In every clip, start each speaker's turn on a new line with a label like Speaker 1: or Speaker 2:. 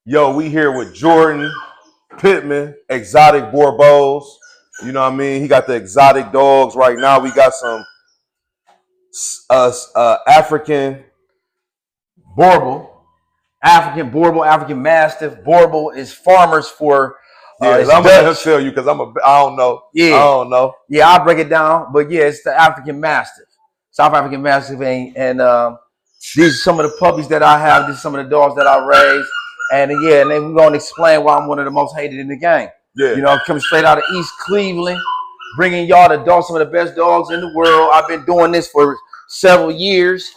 Speaker 1: Yo, we here with Jordan Pittman, exotic boerboels. You know what I mean? He got the exotic dogs right now. We got some African
Speaker 2: Boerboel, African boerboel, African mastiff. Boerboel is farmers for
Speaker 1: Yeah,
Speaker 2: it's
Speaker 1: I'm gonna
Speaker 2: Dutch.
Speaker 1: tell you because I don't know. I
Speaker 2: Yeah,
Speaker 1: don't know.
Speaker 2: yeah, I'll break it down. But yeah, it's the African mastiff, South African mastiff, and these are some of the puppies that I have. These are some of the dogs that I raised, and yeah, and then we're gonna explain why I'm one of the most hated in the game.
Speaker 1: Yeah.
Speaker 2: You know, I'm coming straight out of East Cleveland, bringing y'all the dogs, some of the best dogs in the world. I've been doing this for several years,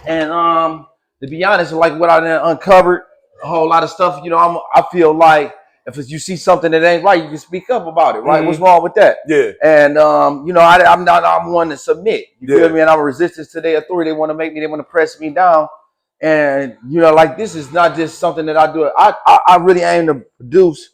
Speaker 2: and to be honest, like what I done uncovered, a whole lot of stuff. You know, I feel like if you see something that ain't right, you can speak up about it. Right?
Speaker 1: Mm-hmm.
Speaker 2: What's wrong with that?
Speaker 1: Yeah.
Speaker 2: And you know, I'm one to submit. You feel me? And I'm a resistance to their authority. They want to make me. They want to press me down. And you know, like this is not just something that I do. I really aim to produce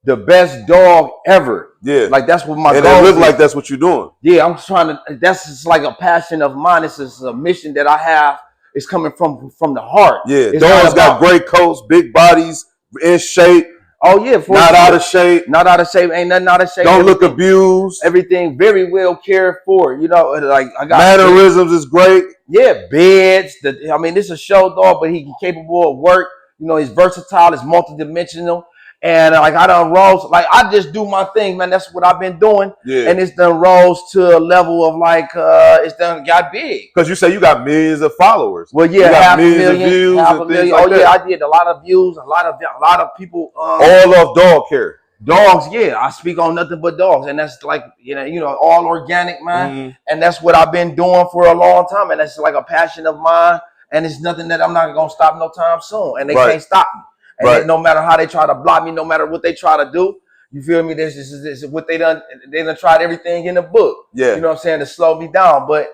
Speaker 2: the best dog ever.
Speaker 1: Yeah.
Speaker 2: Like that's what my
Speaker 1: and
Speaker 2: goal
Speaker 1: it look
Speaker 2: is.
Speaker 1: like that's what you're doing.
Speaker 2: Yeah, I'm trying to. That's just like a passion of mine. It's just a mission that I have. It's coming from the heart.
Speaker 1: Yeah.
Speaker 2: It's
Speaker 1: Dogs got great coats, big bodies, in shape.
Speaker 2: Oh yeah, for
Speaker 1: not
Speaker 2: sure.
Speaker 1: out of shape.
Speaker 2: Not out of shape. Ain't nothing out of shape.
Speaker 1: Don't look abused.
Speaker 2: Everything very well cared for. You know, like I got
Speaker 1: mannerisms is great.
Speaker 2: Yeah, beds. I mean, this is a show dog, but he's capable of work. You know, he's versatile. He's multidimensional. And like I done rose, like I just do my thing, man. That's what I've been doing.
Speaker 1: Yeah.
Speaker 2: And it's done rose to a level of like it's done got big.
Speaker 1: Because you say you got millions of followers.
Speaker 2: Well, yeah,
Speaker 1: half a million views,
Speaker 2: half a million.
Speaker 1: Like
Speaker 2: yeah, I did a lot of views, a lot of people.
Speaker 1: All of dog care.
Speaker 2: Dogs, yeah. I speak on nothing but dogs, and that's like you know, all organic, man. Mm-hmm. And that's what I've been doing for a long time, and that's like a passion of mine. And it's nothing that I'm not gonna stop no time soon, and they can't stop me. And no matter how they try to block me, no matter what they try to do, you feel me? This is what they done. They done tried everything in the book.
Speaker 1: Yeah,
Speaker 2: you know what I'm saying, to slow me down. But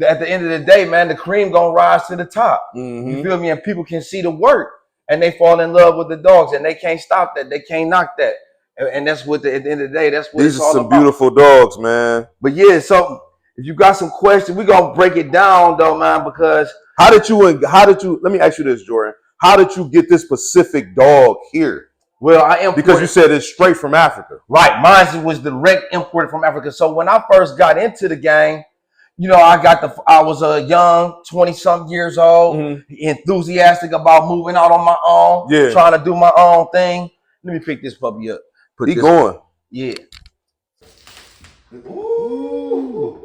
Speaker 2: at the end of the day, man, the cream gonna rise to the top. Mm-hmm. You feel me? And people can see the work, and they fall in love with the dogs, and they can't stop that. They can't knock that. And that's what at the end of the day, that's what
Speaker 1: these
Speaker 2: it's all
Speaker 1: are some
Speaker 2: about.
Speaker 1: Beautiful dogs, man.
Speaker 2: But yeah, so if you got some questions, we're gonna break it down though, man, because
Speaker 1: how did you let me ask you this, Jordan. How did you get this specific dog here?
Speaker 2: Well, I imported,
Speaker 1: because you said it's straight from Africa.
Speaker 2: Right. Mine was direct imported from Africa. So when I first got into the game, you know, I was a young 20-something years old, enthusiastic about moving out on my own, trying to do my own thing. Let me pick this puppy up.
Speaker 1: Keep going.
Speaker 2: Yeah. Ooh.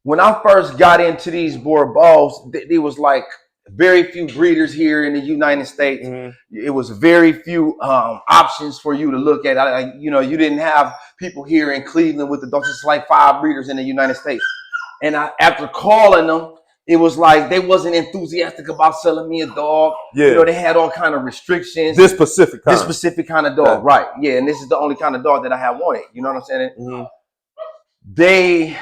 Speaker 2: When I first got into these boerboels, there was like very few breeders here in the United States. It was very few options for you to look at. You know, you didn't have people here in Cleveland with the dogs. It's like 5 breeders in the United States. And after calling them, it was like they wasn't enthusiastic about selling me a dog. Yeah. You know, they had all kind of restrictions.
Speaker 1: This specific
Speaker 2: kind of dog, right? Yeah, and this is the only kind of dog that I have wanted. You know what I'm saying? They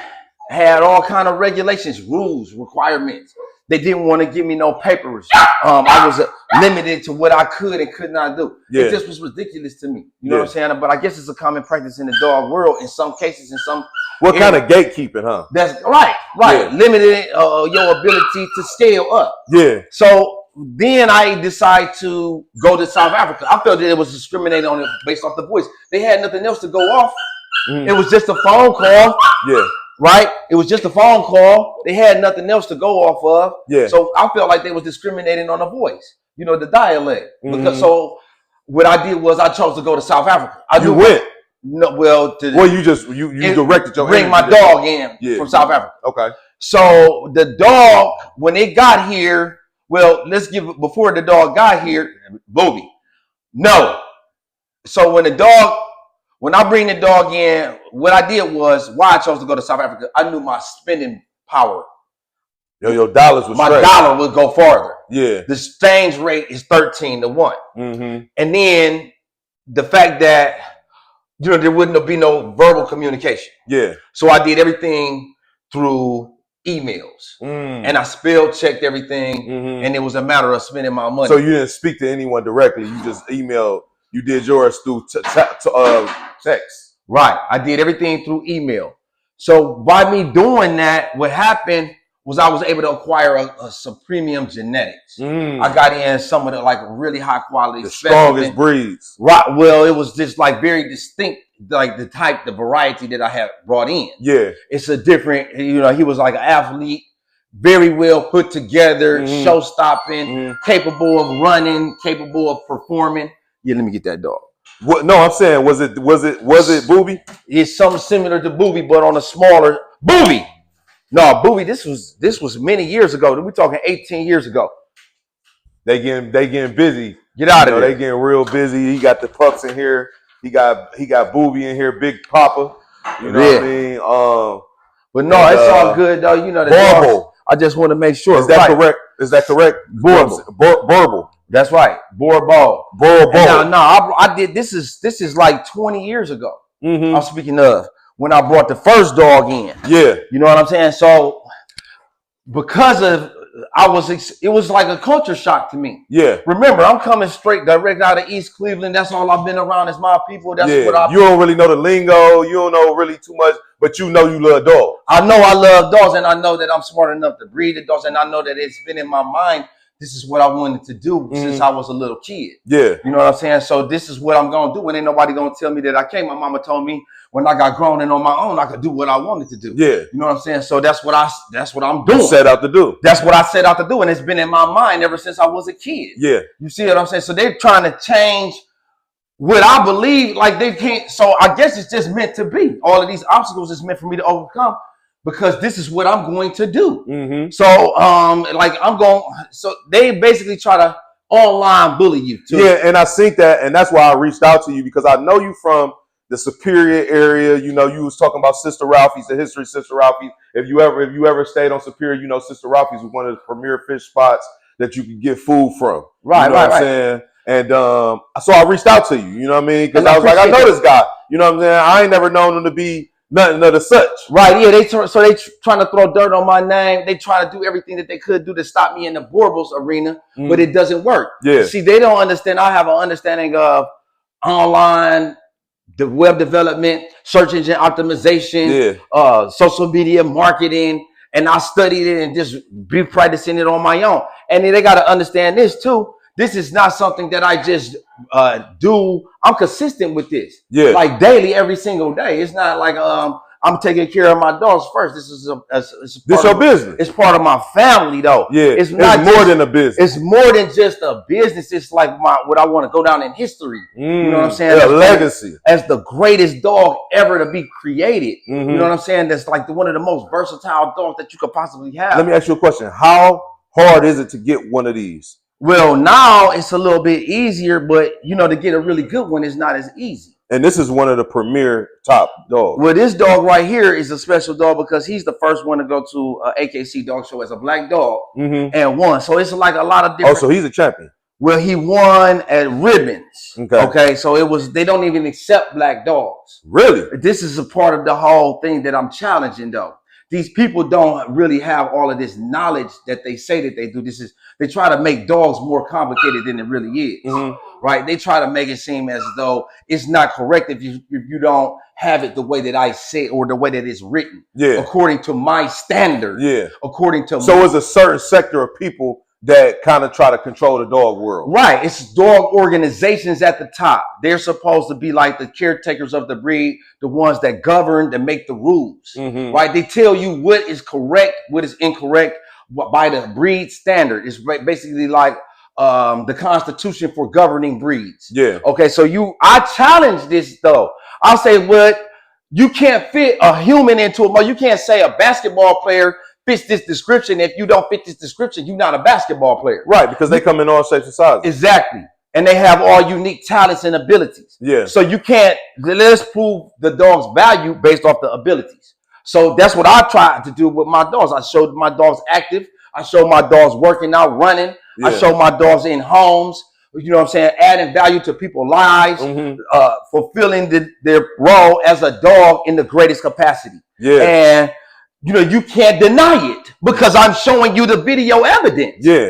Speaker 2: had all kind of regulations, rules, requirements. They didn't want to give me no papers. I was limited to what I could and could not do. Yeah. It just was ridiculous to me. You know what I'm saying? But I guess it's a common practice in the dog world in some cases, in some
Speaker 1: What kind of gatekeeping, huh?
Speaker 2: That's right. Yeah. Limited your ability to scale up.
Speaker 1: Yeah.
Speaker 2: So then I decided to go to South Africa. I felt that it was discriminated on it based off the voice. They had nothing else to go off. It was just a phone call. Yeah. Right? It was just a phone call. They had nothing else to go off of. Yeah. So I felt like they was discriminating on the voice, you know, the dialect. Because so what I did was I chose to go to South Africa.
Speaker 1: You went?
Speaker 2: No, well,
Speaker 1: you directed your
Speaker 2: bring my dog in from South Africa.
Speaker 1: Okay.
Speaker 2: So the dog, when it got here, well, before the dog got here, Booby. No. So when I bring the dog in, what I did was, why I chose to go to South Africa, I knew my spending power.
Speaker 1: Your dollars would
Speaker 2: My dollar would go farther.
Speaker 1: Yeah.
Speaker 2: The exchange rate is 13-1. And then the fact that, you know, there wouldn't be no verbal communication. Yeah. So I did everything through emails. And I spell checked everything. And it was a matter of spending my money.
Speaker 1: So you didn't speak to anyone directly. You just emailed. You did yours through text.
Speaker 2: Right. I did everything through email. So by me doing that, what happened was I was able to acquire some premium genetics. I got in some of the like really high quality,
Speaker 1: the strongest breeds.
Speaker 2: Right. Well, it was just like very distinct, like the variety that I had brought in.
Speaker 1: Yeah.
Speaker 2: It's a different, he was like an athlete, very well put together, show stopping, capable of running, capable of performing. Yeah, let me get that dog.
Speaker 1: What? No, I'm saying, was it Booby?
Speaker 2: It's something similar to Booby, but on a smaller Booby. No, Booby, this was many years ago. We're talking 18 years ago.
Speaker 1: They getting busy.
Speaker 2: Get out of there.
Speaker 1: They getting real busy. He got the pups in here. He got Booby in here, Big Papa. You know what I mean?
Speaker 2: But no, it's all good though. You know the boerboel. I just want to make sure.
Speaker 1: Is that correct? Is that correct?
Speaker 2: Boerboel.
Speaker 1: Boerboel.
Speaker 2: That's right. Boerboel.
Speaker 1: Boerboel.
Speaker 2: No, I did. This is like 20 years ago. I'm speaking of when I brought the first dog in.
Speaker 1: Yeah.
Speaker 2: You know what I'm saying? So because of it was like a culture shock to me.
Speaker 1: Yeah.
Speaker 2: Remember, I'm coming direct out of East Cleveland. That's all I've been around is my people. That's what
Speaker 1: you don't really know the lingo. You don't know really too much, but you know you love dogs.
Speaker 2: I know I love dogs, and I know that I'm smart enough to breed the dogs, and I know that it's been in my mind. This is what I wanted to do since I was a little kid. Yeah. You know what I'm saying? So this is what I'm going to do. And ain't nobody going to tell me that I can't. My mama told me when I got grown and on my own, I could do what I wanted to do. Yeah. You know what I'm saying? So that's what I'm doing.
Speaker 1: You set out to do.
Speaker 2: That's what I set out to do. And it's been in my mind ever since I was a kid. Yeah. You see what I'm saying? So they're trying to change what I believe, like they can't. So I guess it's just meant to be. All of these obstacles is meant for me to overcome. Because this is what I'm going to do. So, so they basically try to online bully you too.
Speaker 1: Yeah, and I think that, and that's why I reached out to you, because I know you from the Superior area. You know, you was talking about Sister Ralphie's, the history of Sister Ralphie's. If you ever stayed on Superior, you know Sister Ralphie's was one of the premier fish spots that you could get food from.
Speaker 2: Right,
Speaker 1: you know what I'm saying? And so I reached out to you. You know what I mean? Because I was like, I know this guy. You know what I'm saying? I ain't never known him to be nothing of the such.
Speaker 2: Right, yeah. They trying to throw dirt on my name. They try to do everything that they could do to stop me in the boerboel's arena, but it doesn't work. Yeah. See, they don't understand. I have an understanding of online, the web development, search engine optimization, social media marketing, and I studied it and just be practicing it on my own. And then they got to understand this too. This is not something that I just do. I'm consistent with this. Yeah. Like daily, every single day. It's not like I'm taking care of my dogs first. This is
Speaker 1: this your business.
Speaker 2: It's part of my family though.
Speaker 1: Yeah. It's not more than a business.
Speaker 2: It's more than just a business. It's like what I want to go down in history. You know what I'm saying?
Speaker 1: A legacy.
Speaker 2: As the greatest dog ever to be created. You know what I'm saying? That's like one of the most versatile dogs that you could possibly have.
Speaker 1: Let me ask you a question. How hard is it to get one of these?
Speaker 2: Well, now it's a little bit easier, but to get a really good one is not as easy.
Speaker 1: And this is one of the premier top dogs.
Speaker 2: Well, this dog right here is a special dog because he's the first one to go to AKC Dog Show as a black dog and won. So it's like a lot of different.
Speaker 1: Oh, so he's a champion.
Speaker 2: Well, he won at Ribbons. Okay. So they don't even accept black dogs.
Speaker 1: Really?
Speaker 2: This is a part of the whole thing that I'm challenging though. These people don't really have all of this knowledge that they say that they do. They try to make dogs more complicated than it really is, right? They try to make it seem as though it's not correct if you don't have it the way that I say or the way that it's written, according to my standard, according to.
Speaker 1: So it's a certain sector of people that kind of try to control the dog world.
Speaker 2: Right. It's dog organizations at the top. They're supposed to be like the caretakers of the breed, the ones that govern, that make the rules. Right. They tell you what is correct, what is incorrect by the breed standard. It's basically like the Constitution for governing breeds. Yeah. Okay. So I challenge this though. I'll say you can't fit a human into a. You can't say a basketball player fits this description. If you don't fit this description, you're not a basketball player.
Speaker 1: Right, because they come in all shapes and sizes.
Speaker 2: Exactly. And they have all unique talents and abilities. Yeah. So you can't, let's prove the dog's value based off the abilities. So that's what I tried to do with my dogs. I showed my dogs active. I showed my dogs working out, running. Yeah. I showed my dogs in homes. You know what I'm saying? Adding value to people's lives, fulfilling their role as a dog in the greatest capacity. Yeah. And you can't deny it because I'm showing you the video evidence. Yeah.